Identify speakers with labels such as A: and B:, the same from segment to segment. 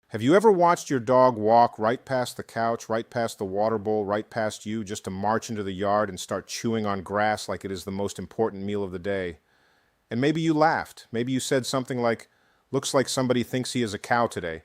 A: Have you ever watched your dog walk right past the couch, right past the water bowl, right past you, just to march into the yard and start chewing on grass like it is the most important meal of the day? And maybe you laughed. Maybe you said something like, "Looks like somebody thinks he is a cow today."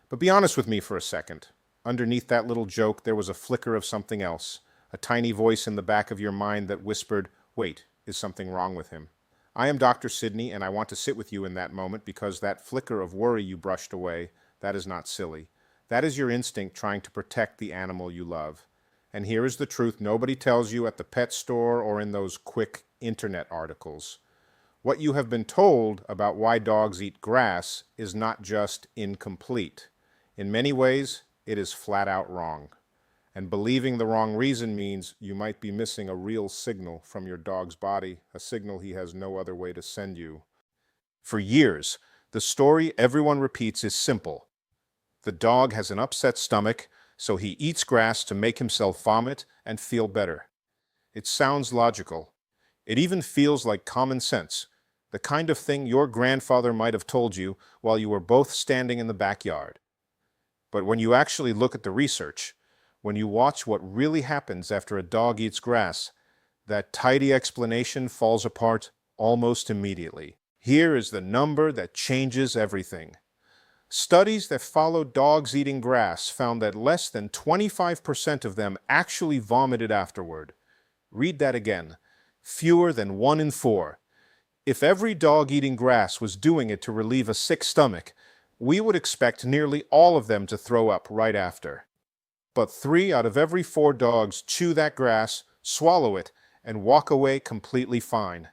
A: But be honest with me for a second. Underneath that little joke, there was a flicker of something else, a tiny voice in the back of your mind that whispered, "Wait, is something wrong with him?" I am Dr. Sidney, and I want to sit with you in that moment because that flicker of worry you brushed away, that is not silly. That is your instinct trying to protect the animal you love. And here is the truth nobody tells you at the pet store or in those quick internet articles. What you have been told about why dogs eat grass is not just incomplete. In many ways, it is flat out wrong. And believing the wrong reason means you might be missing a real signal from your dog's body, a signal he has no other way to send you. For years, the story everyone repeats is simple. The dog has an upset stomach, so he eats grass to make himself vomit and feel better. It sounds logical. It even feels like common sense, the kind of thing your grandfather might have told you while you were both standing in the backyard. But when you actually look at the research, when you watch what really happens after a dog eats grass, that tidy explanation falls apart almost immediately. Here is the number that changes everything. Studies that followed dogs eating grass found that less than 25% of them actually vomited afterward. Read that again. Fewer than 1 in 4. If every dog eating grass was doing it to relieve a sick stomach, we would expect nearly all of them to throw up right after. But 3 out of every 4 dogs chew that grass, swallow it, and walk away completely fine.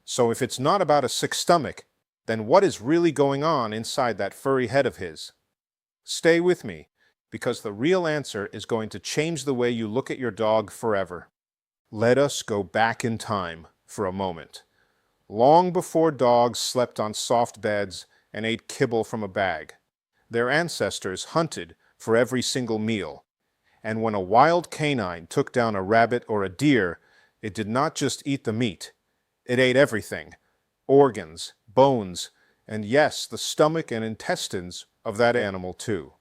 A: So if it's not about a sick stomach, then what is really going on inside that furry head of his? Stay with me, because the real answer is going to change the way you look at your dog forever. Let us go back in time for a moment. Long before dogs slept on soft beds and ate kibble from a bag, their ancestors hunted for every single meal. And when a wild canine took down a rabbit or a deer, it did not just eat the meat. It ate everything: organs, bones, and yes, the stomach and intestines of that animal too.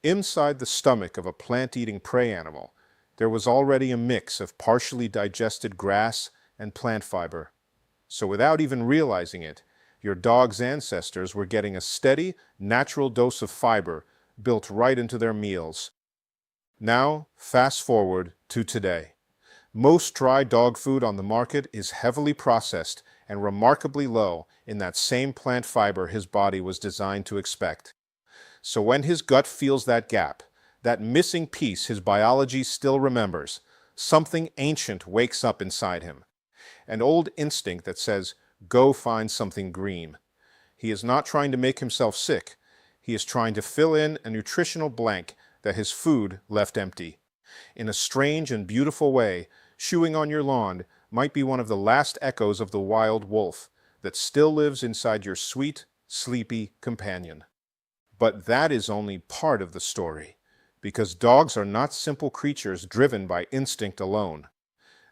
A: Inside the stomach of a plant-eating prey animal, there was already a mix of partially digested grass and plant fiber. So without even realizing it, your dog's ancestors were getting a steady, natural dose of fiber built right into their meals. Now, fast forward to today. Most dry dog food on the market is heavily processed and remarkably low in that same plant fiber his body was designed to expect. So when his gut feels that gap, that missing piece his biology still remembers, something ancient wakes up inside him. An old instinct that says, "Go find something green." He is not trying to make himself sick. He is trying to fill in a nutritional blank that his food left empty. In a strange and beautiful way, chewing on your lawn might be one of the last echoes of the wild wolf that still lives inside your sweet, sleepy companion. But that is only part of the story, because dogs are not simple creatures driven by instinct alone.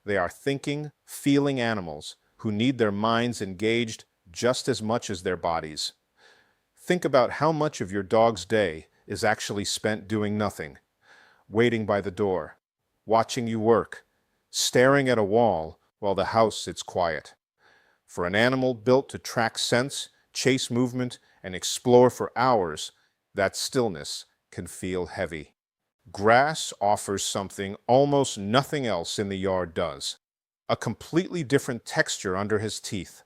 A: They are thinking, feeling animals who need their minds engaged just as much as their bodies. Think about how much of your dog's day is actually spent doing nothing, waiting by the door, watching you work, staring at a wall while the house sits quiet. For an animal built to track scents, chase movement, and explore for hours, that stillness can feel heavy. Grass offers something almost nothing else in the yard does. A completely different texture under his teeth,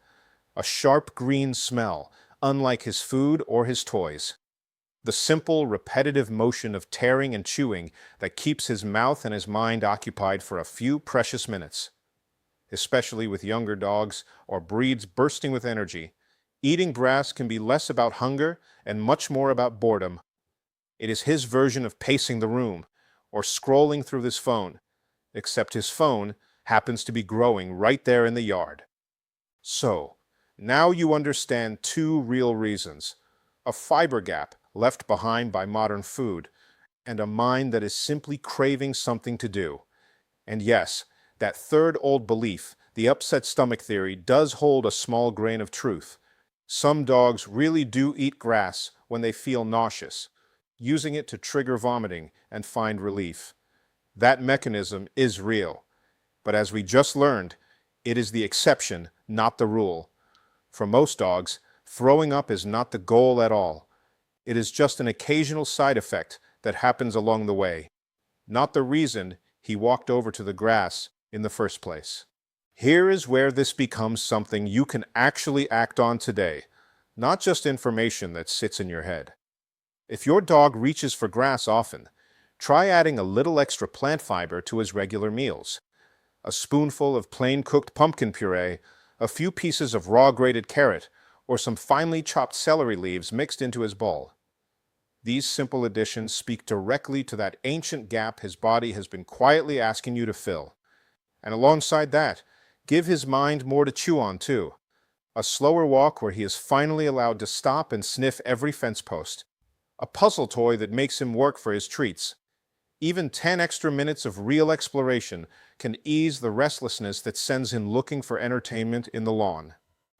A: a sharp green smell, unlike his food or his toys. The simple, repetitive motion of tearing and chewing that keeps his mouth and his mind occupied for a few precious minutes. Especially with younger dogs or breeds bursting with energy, eating grass can be less about hunger and much more about boredom. It is his version of pacing the room or scrolling through his phone, except his phone happens to be growing right there in the yard. So, now you understand 2 real reasons: a fiber gap left behind by modern food, and a mind that is simply craving something to do. And yes, that third old belief, the upset stomach theory, does hold a small grain of truth. Some dogs really do eat grass when they feel nauseous, using it to trigger vomiting and find relief. That mechanism is real, but as we just learned, it is the exception, not the rule. For most dogs, throwing up is not the goal at all. It is just an occasional side effect that happens along the way, not the reason he walked over to the grass in the first place. Here is where this becomes something you can actually act on today, not just information that sits in your head. If your dog reaches for grass often, try adding a little extra plant fiber to his regular meals. A spoonful of plain cooked pumpkin puree, a few pieces of raw grated carrot, or some finely chopped celery leaves mixed into his bowl. These simple additions speak directly to that ancient gap his body has been quietly asking you to fill. And alongside that, give his mind more to chew on too. A slower walk where he is finally allowed to stop and sniff every fence post. A puzzle toy that makes him work for his treats. Even 10 extra minutes of real exploration can ease the restlessness that sends him looking for entertainment in the lawn.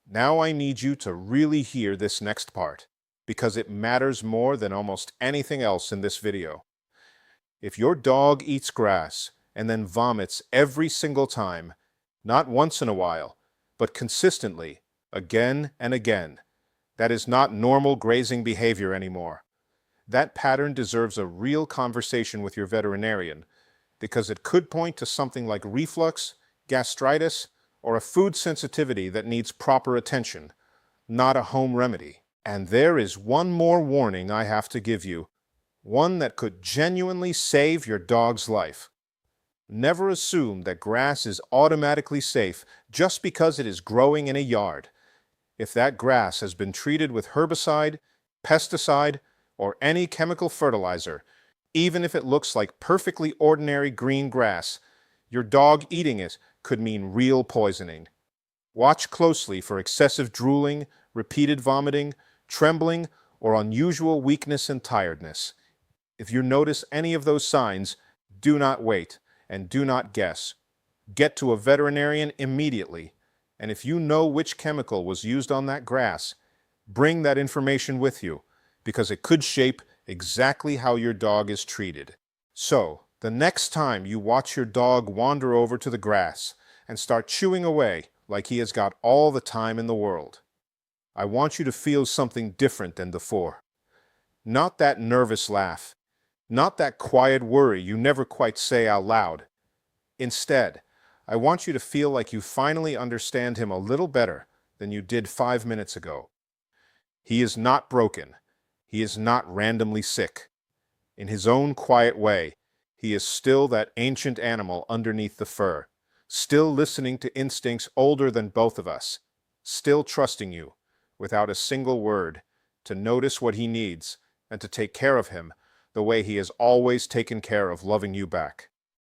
A: Now I need you to really hear this next part, because it matters more than almost anything else in this video. If your dog eats grass and then vomits every single time, not once in a while, but consistently, again and again, that is not normal grazing behavior anymore. That pattern deserves a real conversation with your veterinarian, because it could point to something like reflux, gastritis, or a food sensitivity that needs proper attention, not a home remedy. And there is one more warning I have to give you, one that could genuinely save your dog's life. Never assume that grass is automatically safe just because it is growing in a yard. If that grass has been treated with herbicide, pesticide, or any chemical fertilizer, even if it looks like perfectly ordinary green grass, your dog eating it could mean real poisoning. Watch closely for excessive drooling, repeated vomiting, trembling, or unusual weakness and tiredness. If you notice any of those signs, do not wait and do not guess. Get to a veterinarian immediately, and if you know which chemical was used on that grass, bring that information with you, because it could shape exactly how your dog is treated. So, the next time you watch your dog wander over to the grass and start chewing away like he has got all the time in the world, I want you to feel something different than before. Not that nervous laugh, not that quiet worry you never quite say out loud. Instead, I want you to feel like you finally understand him a little better than you did 5 minutes ago. He is not broken. He is not randomly sick. In his own quiet way, he is still that ancient animal underneath the fur, still listening to instincts older than both of us, still trusting you, without a single word, to notice what he needs and to take care of him the way he has always taken care of loving you back.